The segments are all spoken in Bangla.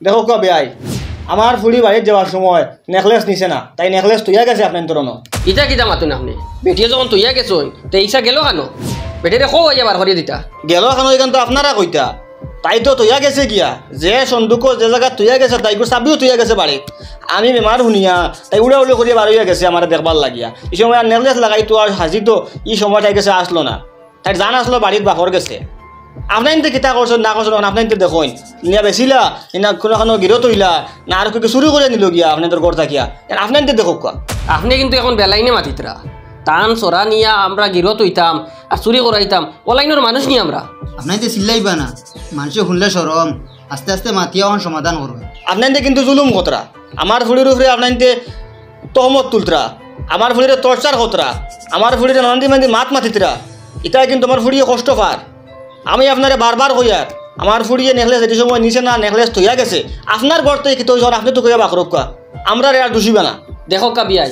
দেখো কবে আই আমার ফুড়ি বাড়ির যাওয়ার সময় নেকলেস নিছে না, তাই নেকলেস তুইয়া গেছে আপনার তরণ। ইটা কিতা মাতুন আপনি বেটিয়ে যখন তুইয়া গেছো তে ইসা গেল কেন? বেটিরে খো হইয়া বার করিয়ে দিতা গেল কেন এখান তো আপনারা কইতা, তাই তো তুইয়া গেছে গিয়া যে সন্দুক যে জায়গা তুইয়া গেছে তাই চাবিও তুইয়া গেছে বাড়ি। আমি বেমার শুনিয়া তাই উড়া উড়ে করিয়া বার হইয়া গেছে আমার দেখবার লাগিয়া। এই সময় আর নেকলেস লাগাই তো আর হাজি তো এই সময় তাই গেছে আসলো না, তাই জান আসলো বাড়ির বাপর গেছে। আপনার তো কিতা করছেন না করছেন আপনার তো দেখুন নিয়া বেছিলা না কোনো গিরত হইলা না আর কি চুরি করে নিল গিয়া আপনার ঘর থাকিয়া আপনার তো দেখো কা। আপনি কিন্তু এখন বেলাইনে মাতিতরা টান চড়া নিয়া আমরা গিরত হইতাম আর চুরি করাইতাম ওলাইনের মানুষ নিয়ে আমরা। আপনার তো চিল্লাইবা না, মানুষে শুনলে সরম, আস্তে আস্তে মাতিয়া এখন সমাধান করবে। আপনার কিন্তু জুলুম কতরা, আমার ফুড়ির উপরে আপনার তহমত তুলতরা, আমার ফুড়িরে টর্চার কতরা, আমার ফুড়িরে নন্দী মান্দি মাত মাতিতরা। এটাই কিন্তু আমার ফুড়িয়ে কষ্ট পার। আমি আপনারে বারবার কইয়ার আমার ফুড়িয়ে নেকলেস এটি সময় নিচে না নেকলেস তৈয়া গেছে আপনার ঘর থেকে তো আপনি তো কইয়া বাকরক কা আমরা আর দোষিবা না। দেখো কাবিয়াই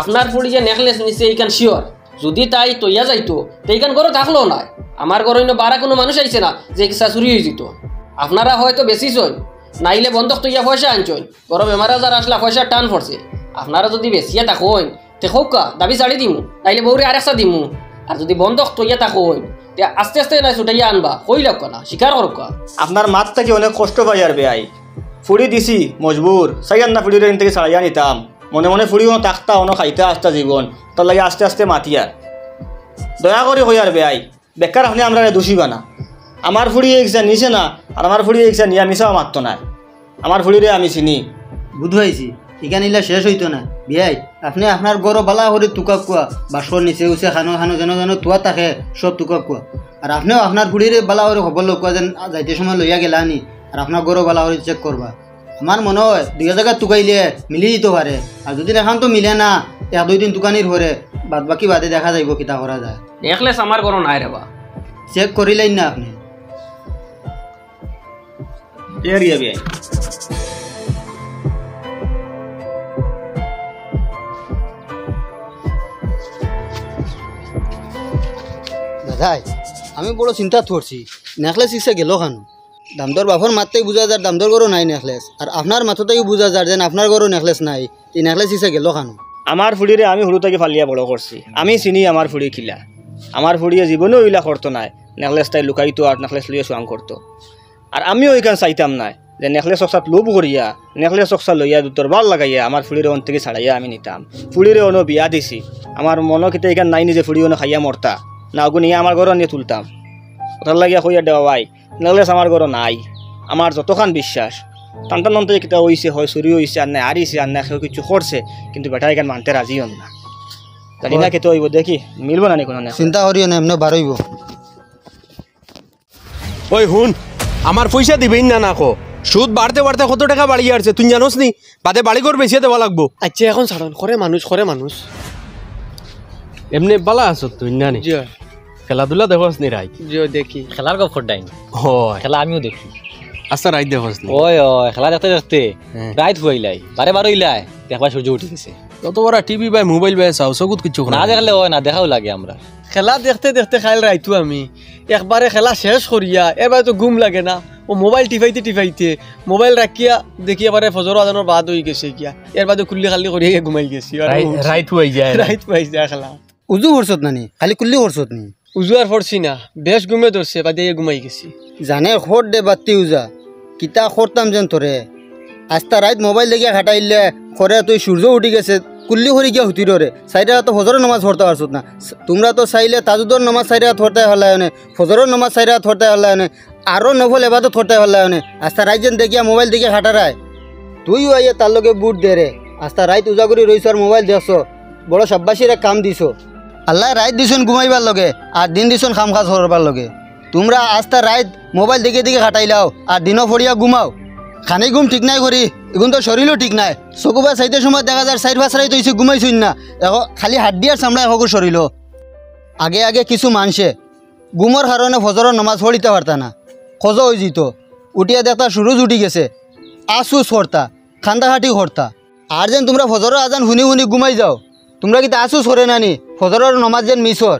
আপনার ফুড়ি যে নেকলেস নিছে এইখান শিওর, যদি তাই তৈয়া যাইতো তো এইখান ঘরে থাকলো না। আমার ঘরে বারা কোনো মানুষ আইছে না যে কিসা চুরি হয়ে যেত। আপনারা হয়তো বেশি চল নাইলে বন্ধক তৈয়া পয়সা আনছন, ঘর বেমার আজার আসলা পয়সা টান পড়ছে। আপনারা যদি বেশিয়া থাকোন তে হোক কা দাবি চাড়ি দিমু, নাইলে বউরে আর একটা দিমু। আর যদি বন্ধক তৈয়া থাকোন আস্তে আস্তে না ছুটাইয়া আনবা, কইলাম না স্বীকার করুক। আপনার মাত থেকে অনেক কষ্ট পাই আর বেআই ফুড়ি দিছি মজবুর সাইয়ান না ফুড়ির থেকে ছাড়াইয়া নিতাম। মনে মনে ফুড়ি কোনো তাকতা অন খাইতে আসতা জীবন তার লাগে আস্তে আস্তে মাতিয়ার দয়া করে হই আর বেআই বেকার আপনি আমরা দোষিবা না। আমার ফুড়ি একসা নিছে না আর আমার ফুড়ি একসা নিয়া মিশাও মারতো না। আমার ফুড়িরে আমি চিনি বুঝাইছি এখানে ইলা শেষ হইতো না। বিয়াই আপনি আপনার গরো বালা করে তুকা কুয়া বাসর নিচে উচে খানো খানো যেন যেন তুয়া থাকে সব তুকা কুয়া। আর আপনিও আপনার বুড়িরে বালা করে খবর লোক যেন যাইতে সময় লইয়া গেলা আনি আর আপনার গরো বালা করে চেক করবা। আমার মনে হয় 2 জায়গা তুকাইলে মিলি দিতে পারে। আর যদি এখন তো মিলে না 1-2 দিন তুকানির হরে বাদ বাকি বাদে দেখা যাইব কিতা করা যায়। নেকলেস আমার ঘর নাই রেবা, চেক করিলেন না আপনি এরিয়া বেআই। দাদাই আমি বড় চিন্তা করছি নেকলেস ইসে গেল খানো দামদর বাফর মারতেই বোঝা যার দামদর গরো নাই নেকলেস আর আপনার মাথাতেই বোঝা যার যেন আপনার গরো নেকলেস নাই। এই নেকলেস ইসে গেল খানো। আমার ফুড়িরে আমি হুড়ু থেকে ফালিয়া বড় করছি, আমি চিনি আমার ফুড়ি খিলা। আমার ফুড়িয়ে জীবনেও ইলা করতো নাই, নেকলেস তাই লুকাইতো আর নেকলেস লইয়া সোয়াং করতো। আর আমিও ওইখান চাইতাম না যে নেকলেস অক্সাত লোভ করিয়া নেকলেস অক্সা লইয়া দুটোর ভাল লাগাইয়া আমার ফুড়িরে অন থেকে ছাড়াইয়া আমি নিতাম। ফুড়িরে অনো বিয়া দিছি, আমার মনো কিতা এখান নাই নিজে ফুড়ি অনো খাইয়া মরতা না ওগু নিয়ে আমার ঘর নিয়ে তুলতাম। ওটার লাগিয়া কইয়া দেওয়া ভাই নেকলেস আমার ঘর নাই। আমার যতখান বিশ্বাস টানটান নন্তে কিতা হইছে হয় চুরি হইছে আর নাই আরিছে আর নাই কেউ কিছু করছে, কিন্তু বেটা এখান মানতে রাজি হন না। জানি না কেতো হইব দেখি মিলব না নি কোনো চিন্তা করিও না এমনি বারইব। ওই হুন আমার পয়সা দিবেন না কো সুদ বাড়তে বাড়তে কত টাকা বাড়িয়ে আসছে তুই জানোস নি? বাদে বাড়ি ঘর বেশি দেওয়া লাগবো। আচ্ছা এখন ছাড়ন করে মানুষ এমনি বালা আছো তুই জানি খেলাধুলা দেখোস নি রাই? দেখি খেলার গপ ডাইন হয় খেলা আমিও দেখি। আচ্ছা রাইত দেখোস নি? ওই ওই খেলা দেখতে দেখতে রাইত হইলাই বারে ইলাই দেখবা সূর্য উঠে গেছে। তত বড় টিভি বাই মোবাইল বাই চাও সগুত কিছু না দেখলে হয় না দেখাও লাগে আমরা। খেলা দেখতে দেখতে খাইল রাইতো আমি একবারে খেলা শেষ করিয়া এবার তো ঘুম লাগে না ও মোবাইল টিপাইতে মোবাইল রাখিয়া দেখি এবারে ফজর আজানোর বাদ হয়ে গেছে গিয়া এর বাদে কুল্লি খালি করিয়া ঘুমাই গেছি। রাইত হয়ে যায় খেলা উজু করছত নানি খালি কুল্লি করছত নি? উজু আর পড়ছি না বেশ ঘুমে ধরছে বাদে ঘুমাই গেছি। জানে খোর দে বাতি উজা কিতা খরতাম যেন তোরে আস্তা রাইত মোবাইল দেখিয়া খাটাইলে খরে তুই সূর্য উঠি গেছে কুল্লি হরি গিয়া হুতি রে সাইডা তো ফজরের নামাজ পড়তে পারছত না। তোমরা তো চাইলে তাজুদর নামাজ সাইডা ধরতে হলায়নে ফজরের নামাজ সাইডা ধরতে হলায়নে আরও নফল এবাদত ধরতে হলায়নে আস্তা রাইত যেন দেখিয়া মোবাইল দেখিয়া খাটারায় তুইও আইয়া তার লগে বুট দে রে আস্তা রাইত উজা করি রইছ আর মোবাইল দেখছ বড় সাব্বাসির এক কাম দিছ। আল্লাহ রাইত দিছুন ঘুমাইবার লগে আর দিন দিছুন খাম কাজ করবার লগে। তোমরা আস্তা রাইত মোবাইল দেখে দেখে খাটাইলাও আর দিনও ফরিয়া ঘুমাও। খানি ঘুম ঠিক নাই করি এখন তো শরীরও ঠিক নাই চকুবা চাইতে সময় দেখা যায় 4-5 রাইত হয়েছে ঘুমাইছুন না এখন খালি হাড্ডিয়ার চামড়া এখন শরীরও। আগে আগে কিছু মানুষে ঘুমর কারণে ফজরের নামাজ পড়িতে পারতা না খোঁজো হয়ে যেত উঠিয়া দেখতা সুরজ উঠি গেছে আসুস করতা খান্দাখাটি করতা। আর যেন তোমরা ফজরের আজান শুনি ঘুমাই যাও তোমরা কি আসুস করে নানি ফজরের নামাজ যেন মিসর।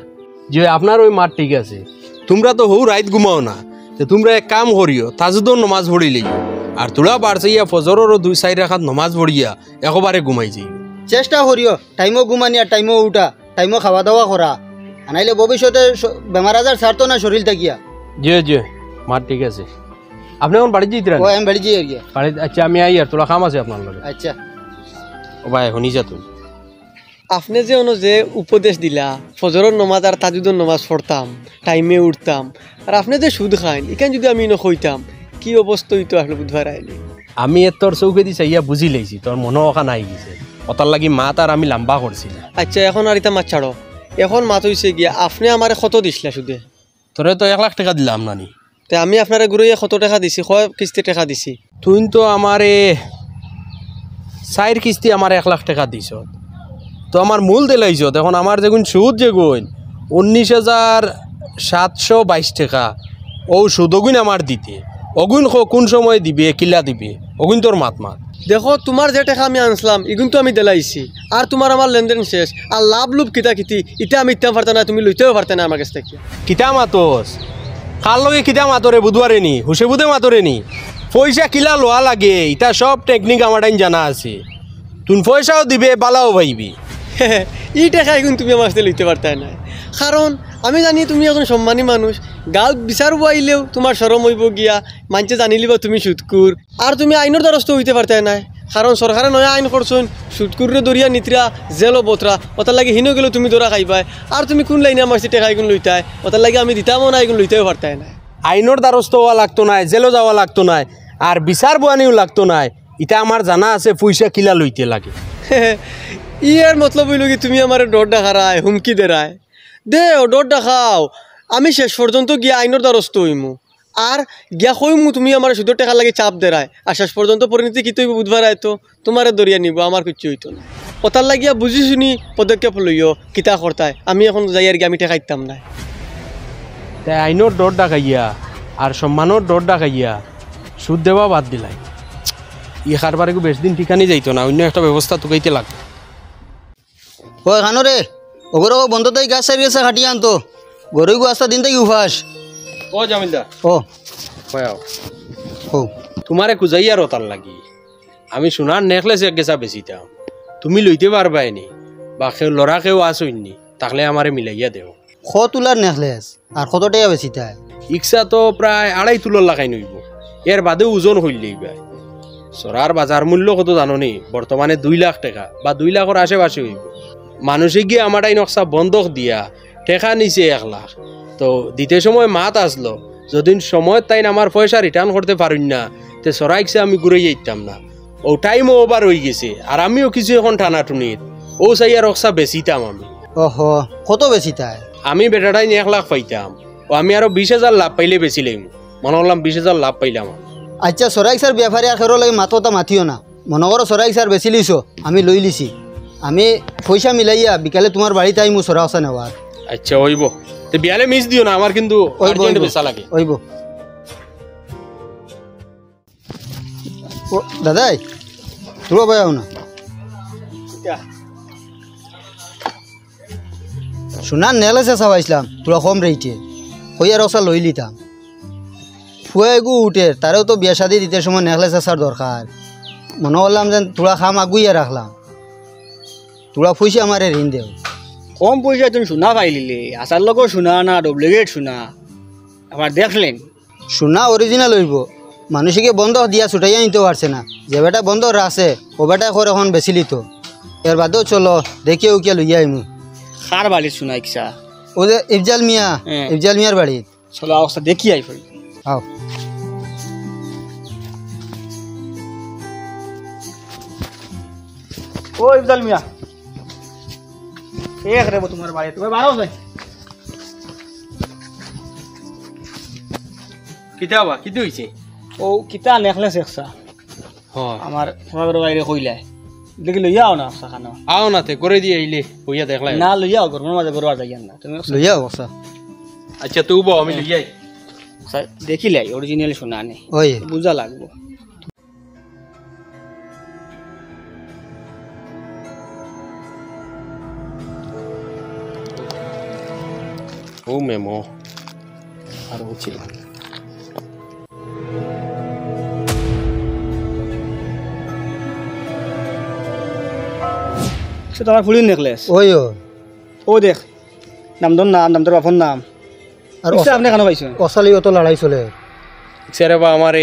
যে আপনার ওই মাঠ ঠিক আছে তোমরা তো হৌ রাইত ঘুমাও না, তোমরা এক কাম করিও তাজুদর নামাজ পড়িলেই আর তোরা বাড়ছে ইয়া ফজরেরও 2-4 রাখাত নমাজ পড়িয়া একবারে ঘুমাই যাই চেষ্টা করিও টাইমও ঘুমানি আর টাইমও উঠা টাইমও খাওয়া দাওয়া করা আনাইলে ভবিষ্যতে বেমার আজার ছাড়তো না শরীর থাকিয়া। জি মার ঠিক আছে। আপনি এখন বাড়ি যাইতে ও আমি বাড়ি যাই আর কি। বাড়ি আচ্ছা আমি আই আর তোরা কাম আছে আপনার লগে। আচ্ছা ও ভাই শুনি যা তুই আপনি যে যে উপদেশ দিলা ফজরের নমাজ আর তাজুদের নমাজ পড়তাম টাইমে উঠতাম আর আপনি যে সুদ খাইন এখানে যদি আমি হইতাম কি অবস্থা হইতো আসলে বুধবার আইলে। আমি তোর চৌকে দিছে ইয়া বুঝি লাইছি তোর মনে ওখা নাই গেছে ওটার লাগি মাত আর আমি লম্বা করছি না। আচ্ছা এখন আর এটা মাছ ছাড়ো, এখন মাত হইছে গিয়া আপনি আমার কত দিছিলা সুদে? তোরে তো 1 লাখ টাকা দিলাম নানি। তে আমি আপনারা ঘুরাইয়া কত টাকা দিছি, কয় কিস্তি টাকা দিছি? তুই তো আমারে 4 কিস্তি আমার 1 লাখ টাকা দিছ তো আমার মূল দিলাইছ এখন আমার যেগুন সুদ যেগুন 19,722 টাকা ও সুদ অগুন আমার দিতে অগুন কোন সময় দিবে কিলা দিবে অগুন তোর মাত দেখো তোমার যে টাকা আমি আনছিলাম এগুন তো আমি দিলাইছি আর তোমার আমার লেনদেন শেষ আর লাভ লুভ কিতা কিতি এটা আমি ইত্যাম পারতাম না, তুমি লইতেও পারতে না আমার কাছ থেকে। কিতা মাতস কার লগে কিতা মাতরে বুধবারে নি হুসে বুধে মাতরে নি পয়সা কিলা লোয়া লাগে এটা সব টেকনিক আমার জানা আছে। তুই পয়সাও দিবে বালাও ভাইবি এই টাকা এখন তুমি আমার কাছে লইতে পারতে না, কারণ আমি জানি তুমি এখন সম্মানী মানুষ, গাল বিচারব আইলেও তোমার সরম হইব গিয়া মানছে জানি লিবা তুমি সুদকুর আর তুমি আইনের দ্বারস্থ হইতে পারতে না, কারণ সরকারে নয়া আইন করছেন সুদকুরে দরিয়া নিতরা জেল বতরা ওটার লাগে হিনো গেলেও তুমি ধরা খাইবাই আর তুমি কোন লাইনে আমার কাছে টাকা এগুন লইতাই ওটার লাগে আমি দিতামও না এগুন লইতেও পারতে না। আইনের দ্বারস্থ হওয়া লাগতো না, জেলও যাওয়া লাগতো না আর বিচার বানিও লাগতো না, এটা আমার জানা আছে পয়সা কিলা লইতে লাগে। ইয়ার মতলব হইল কি তুমি আমার ডর দেখারায় হুমকি দেরায় দে ডর দেখাও আমি শেষ পর্যন্ত গিয়া আইনের দ্বারস্থ হইমু আর গিয়া কইমু তুমি আমার সুদের টাকা লাগে চাপ দেরায় আর শেষ পর্যন্ত পরিণতি কি তৈব বুধবার আয়তো তোমারে দরিয়া নিব আমার কিছু হইতো না, ওটার লাগিয়া বুঝি শুনি পদক্ষেপ লইও কিতা করতায় আমি এখন যাই আর কি আমি টাকা দিতাম না। তাই আইনের ডর ডাকাইয়া আর সম্মানের ডর ডাকাইয়া সুদ দেওয়া বাদ দিলাই ই কারবারে বেশ দিন ঠিকানি যাইতো না, অন্য একটা ব্যবস্থা তোকাইতে লাগতো। ও খানো রে ওগর বন্ধ তাই গাছ সারি গেছে খাটিয়ে আনতো গরু গু আস্তা দিন তাই উভাস। ও জামিলদার ও কয়াও ও তোমারে কুজাইয়া রতার লাগি আমি সোনার নেকলেস এক গেছা বেচিতাম তুমি লইতে পারবাই নি বা কেউ লড়া কেউ আসইনি তাহলে আমারে মিলাইয়া দেও। খ তুলার নেকলেস আর কত টাকা বেশি তাই? ইকসা তো প্রায় 2.5 তুলার লাগাই নইব এর বাদে ওজন হইলেই ভাই সরার বাজার মূল্য কত জানো নি বর্তমানে 2 লাখ টাকা বা 2 লাখের আশেপাশে হইব। মানুষে গিয়ে আমার এই নকশা বন্ধক দিয়া টেকা নিছে 1 লাখ তো দিতে সময় মাত আসলো যদি সময় তাই আমার পয়সা রিটার্ন করতে পারুন না তে সরাইকছে আমি ঘুরে যাইতাম না ও টাইমও ওভার হয়ে গেছে আর আমিও কিছু এখন টানাটুনির ও চাইয়া রকসা বেচিতাম আমি। ওহ কত বেশি তাই? আমি বেটাটাই 1 লাখ পাইতাম ও আমি আরো 20,000 লাভ পাইলে বেচিলাম মনে করলাম 20,000 লাভ পাইলাম। আচ্ছা সরাইক স্যার ব্যাপারে আর লাগে মাথা মাথিও না মনে করো সরাইক স্যার বেশি লিছো আমি লই লিছি আমি পয়সা মিলাইয়া বিকালে তোমার বাড়িতে আইমু সরা আসা নেওয়ার। আচ্ছা ওইব তো বিয়ালে মিস দিও না আমার কিন্তু আর্জেন্ট বেচা লাগে। ওইব ও দাদাই তুলো ভাইও না সোনার নেলেছে চাবাইছিলাম তোরা কম রেইটে হইয়া রসা লই লিতাম ফুয়েগু উঠে তারেও তো বিয়া শাদি দিতে সময় নেকলেস আসার দরকার মনে করলাম যে তোরা খাম আগুইয়া রাখলাম তোরা পয়সা আমারে ঋণ দেও। কম পয়সা তুমি সোনা পাইলিলে আসার লগো সোনা না ডুপ্লিকেট সোনা আবার দেখলেন সোনা অরিজিনাল হইব মানুষকে বন্ধ দিয়া ছুটাইয়া নিতে পারছে না যে বেটা বন্ধ আছে ও বেটা করে এখন বেশি লিত এর বাদেও চলো দেখিয়ে উকিয়া লইয়া আইমু। খার বাড়ির সোনা ইচ্ছা ও যে ইফজাল মিয়া ইফজাল মিয়ার বাড়ি চলো অবস্থা দেখি আই ফেল আও ও ইফজাল মিয়া এক রে তোমার বাড়ি তুমি বারো যাই কিতা বা কিতে হইছে ও কিতা নেকলেস একসা হ্যাঁ আমার তোমার বাইরে কইলাই দেখি লইয়াও না একসা খানো আও না তে করে দিয়ে আইলে হইয়া দেখলাই না লইয়াও গরমের মাঝে গরুয়ার যাইয়ান না তুমি লইয়া বসা। আচ্ছা তুই বউ আমি লইয়াই দেখিলাই অরিজিনাল সোনা নেই ওই বুঝা লাগবো। ও মেমো আর ছিল সে তো আমার ফুলির নেকলেস ওই ও দেখ নামদার বাপর নাম আর ইচ্ছা আপনি কেন পাইছেন অসালি অত লড়াই চলে সেরে বা আমার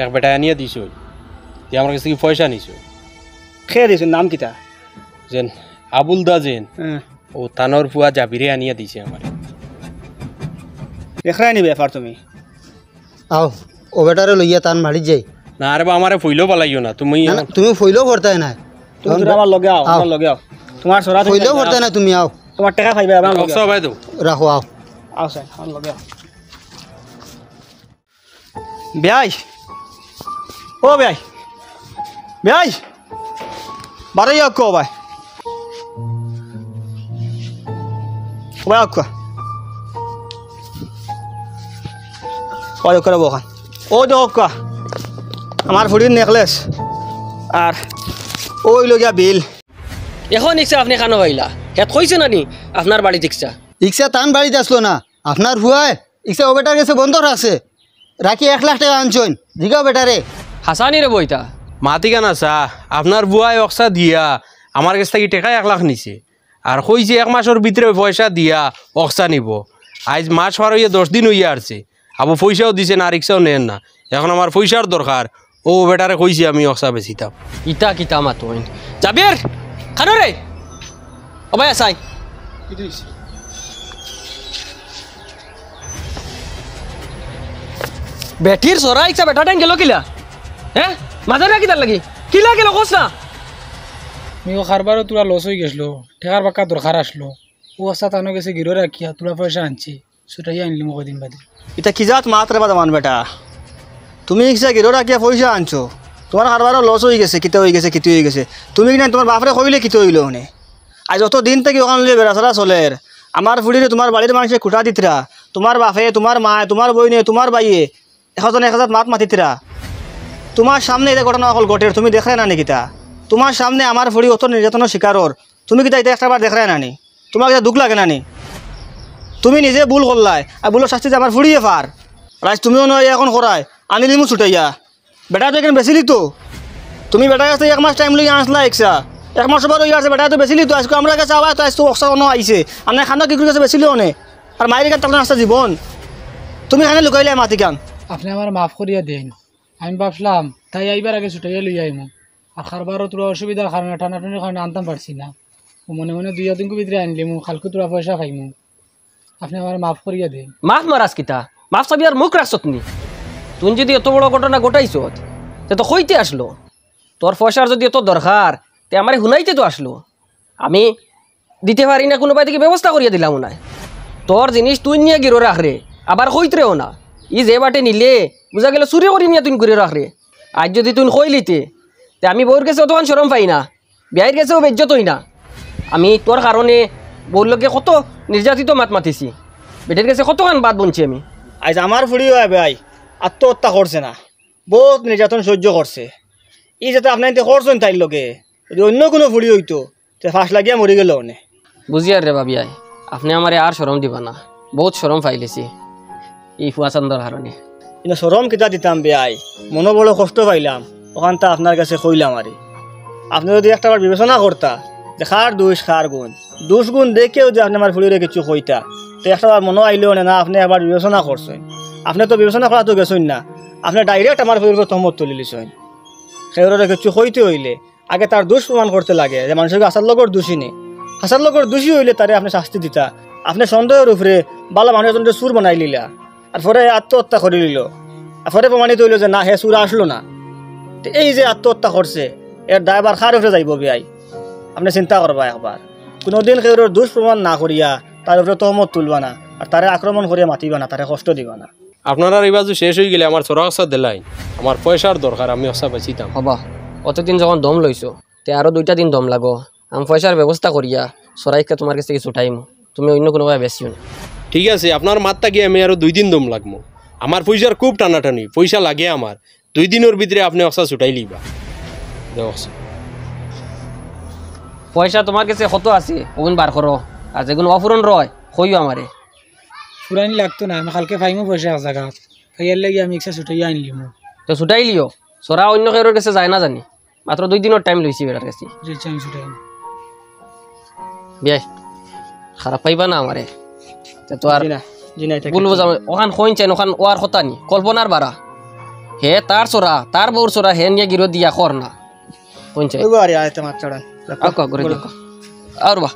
এক বেটা আনিয়ে দিছ যে আমার কাছে কি পয়সা নিছ খেয়ে দিয়েছেন নাম কিতা যেন আবুল দা যেন হ্যাঁ ও তানোর ফুয়া জাবিরে আনিয়ে দিছে আমার দেখাই নি ব্যাপার তুমি আও ও বেটারে লইয়া টান মারি যাই না আরে বা আমারে ফইলেও পালাইও না তুমি না, না, তুমি ফইলেও ভরতাই না তুমি তোরা আমার লগে আও আমার লগে আও তোমার সরা ফইলেও ভরতাই না তুমি আও তোমার টাকা পাইবে আমার লগে অক্সা ভাই তো রাখো আও আও স্যার আমার লগে আও বেয়াই ও বেয়াই বারোই অক্ষ ভাই ও ভাই অক্ষ ওই করে বখান ও দে অক্ষ আমার ফুড়ির নেকলেস আর ওই লগিয়া বিল এখন ইচ্ছা আপনি খানো পাইলা হেত কইছে নানি আপনার বাড়ি ইচ্ছা ইচ্ছা টান বাড়িতে আসলো না আপনার ভুয়ায় ইচ্ছা ও বেটার কাছে বন্ধ আছে রাখি 1 লাখ টাকা আনছইন জিগাও বেটারে হাসানি রে বইতা মাতি কেন আসা আপনার বুয়াই অক্সা দিয়া আমার কাছ থেকে টাকা 1 লাখ নিছে আর কইছে 1 মাসের ভিতরে পয়সা দিয়া অক্সা নিব আজ মাস পার হইয়া 10 দিন হইয়া আসছে আবু পয়সাও দিছে না রিক্সাও নেন না এখন আমার পয়সার দরকার ও বেটারে কইছি আমি অক্সা বেচিতাম ইটা কিতা মাতইন জাবির খানো রে ও ভাই আসাই বেটির সরা ইচ্ছা বেটা টাইম গেল কিলা হ্যাঁ মাথার না কিতার লাগি কিলা গেল কোস না মিও খারবারও তোরা লস হয়ে গেছিল ঠেকার বাক্কা দরকার আসলো ও আশা তানো গেছে গিরো রাখিয়া তোরা পয়সা আনছি সেটাই আনলি মোক দিন বাদে এটা কি জাত মাত্রে বাদা মান বেটা তুমি ইচ্ছা গিরো রাখিয়া পয়সা আনছো তোমার কারবারও লস হয়ে গেছে কিতে হয়ে গেছে তুমি কিনা তোমার বাপরে কইলে কিতে হইল হনে আজ অত দিন থেকে ওখান লিয়ে বেড়াছাড়া চলের আমার ফুড়িরে তোমার বাড়ির মানুষে কুটা দিতরা তোমার বাপে তোমার মা তোমার বইনে তোমার বাইয়ে 1000 মাত মাতিতরা তোমার সামনে এটা ঘটনা অকল ঘটের তুমি দেখলে না নাকি তা তোমার সামনে আমার ফুড়ি অত নির্যাতনের শিকারর তুমি কি এটা একটাবার দেখলে নানি তোমার এটা দুঃখ লাগে নানি তুমি নিজে ভুল করলাই আর ভুলের শাস্তি যে আমার ফুড়িয়ে পার রাইজ তুমিও নয় এখন করায় আনিলি মু ছুটাইয়া বেটা তো এখানে বেছিলি তো তুমি বেটার কাছে 1 মাস টাইম লই আসলা একসা 1 মাসের পর আছে বেটা তো বেছিলি তো আজকে আমরা কাছে আবার তো আজ তো অক্সা অন্য আইছে আপনার খানা কি কাছে বেছিলিও নে আর মায়ের কাছে তাহলে আসতে জীবন তুমি এখানে লুকাইলে মাতি কান আপনি আমার মাফ করিয়া দেন আমি ভাবলাম তাই আইবার আগে ছুটাইয়া লই আইমু আর খারবারও তোরা অসুবিধার কারণে টানাটানির কারণে আনতাম পারছি না ও মনে মনে 2-3 ভিতরে আনলি মু খালকু তোরা পয়সা খাইমু আপনি আমার মাফ করিয়া দেন মাফ মারাস কিতা মাফ চাবি আর মুখ রাখছত নি তুই যদি এত বড় ঘটনা ঘটাইছ তে তো কইতে আসলো তোর পয়সার যদি এত দরকার তে আমারে হুনাইতে তো আসলো আমি দিতে পারি না কোনোবাই থেকে ব্যবস্থা করিয়া দিলাম না তোর জিনিস তুই নিয়ে গিরো রাখ রে আবার কইতরেও না ই যে বাটে নিলে বুঝা গেল চুরি করি নিয়ে তুই করে রাখ রে আজ যদি তুই কইলিতে তে আমি বউর কাছে অতক্ষণ শরম পাই না বিয়ের কাছেও বেজ্জত হই না আমি তোর কারণে বউর লোকে কত নির্যাতিত মাত মাতিছি বেটের কাছে কতক্ষণ বাদ বনছি আমি আজ আমার ফুড়ি হয় ভাই আত্মহত্যা করছে না বহুত নির্যাতন সহ্য করছে ই যাতে আপনার করছেন তাইর লোকে যদি অন্য কোনো ফুড়ি হইতো তে ফাঁস লাগিয়া মরি গেল অনে বুঝি আর রে বাবিয়াই আপনি আমারে আর শরম দিবা না বহুত শরম পাইলেছি এই ফুয়াচন্দর কারণে কিন্তু সরম কিতা দিতাম বেয়াই মনো বড় কষ্ট পাইলাম ওখানটা আপনার কাছে কইলাম আরে আপনি যদি একটাবার বিবেচনা করতা যে খার দোষ খার গুণ দোষ গুণ দেখেও যে আপনি আমার ফুড়িরে কিছু কইতা তো একটাবার মনে আইলেও না আপনি আবার বিবেচনা করছেন আপনি তো বিবেচনা করা তো গেছেন না আপনি ডাইরেক্ট আমার ফুড়ির তহমত তুলি লিছেন সেগুলোর কিছু কইতে হইলে আগে তার দোষ প্রমাণ করতে লাগে যে মানুষের আসার লগর দোষী নেই আসার লগর দোষী হইলে তারে আপনি শাস্তি দিতা আপনি সন্দেহের উপরে বালা মানুষ এজনকে সুর বানাই লিলা আর পরে আত্মহত্যা করে নিল আর পরে প্রমাণিত হইল যে না হে সুর আসলো না তো এই যে আত্মহত্যা করছে এর দায়বার খার উপরে যাইব বিয়াই আপনি চিন্তা করবা একবার কোনোদিন কেউর দোষ প্রমাণ না করিয়া তার উপরে তহমত তুলবা না আর তারে আক্রমণ করিয়া মাতিবা না তারে কষ্ট দিবা না আপনারা এই বাজু শেষ হয়ে গেলে আমার চোরা অক্সা দিলাই আমার পয়সার দরকার আমি অক্সা বেচিতাম হবা অতদিন যখন দম লইছো তে আরো 2টা দিন দম লাগো আমি পয়সার ব্যবস্থা করিয়া সরাইকে তোমার কাছে কিছু টাইম তুমি অন্য কোনোভাবে বেশিও না ঠিক আছে আপনার মাত্রা গিয়ে আমি আরো 2 দিন দম লাগবো আমার পয়সার খুব টানাটানি পয়সা লাগে আমার 2 দিনের ভিতরে আপনি অক্সা ছুটাই লিবা পয়সা তোমার কাছে কত আছে ওগুন বার করো আর যেগুলো অফুরন রয় কইও আমারে ফুরানি লাগতো না আমি কালকে পাইমু পয়সা এক জায়গা ফাইয়ার লাগি আমি একসা ছুটাইয়া আনলি মু তো ছুটাই লিও সরা অন্য কারোর কাছে যায় না জানি মাত্র 2 দিনের টাইম লইছি বেটার কাছে রিচার্জ ছুটাই বিয়াই খারাপ পাইবা না আমারে তে তো আর জি না জি না বলবো যে ওখান কইন চাই ওখান ওয়ার কথা নি কল্পনার বাড়া হে তার চোরা তার বউর চোরা হে নিয়ে গিরো দিয়া কর না কইন চাই ওই বাড়ি আয় তোমার চড়ান আকা করে দেখো আর বাহ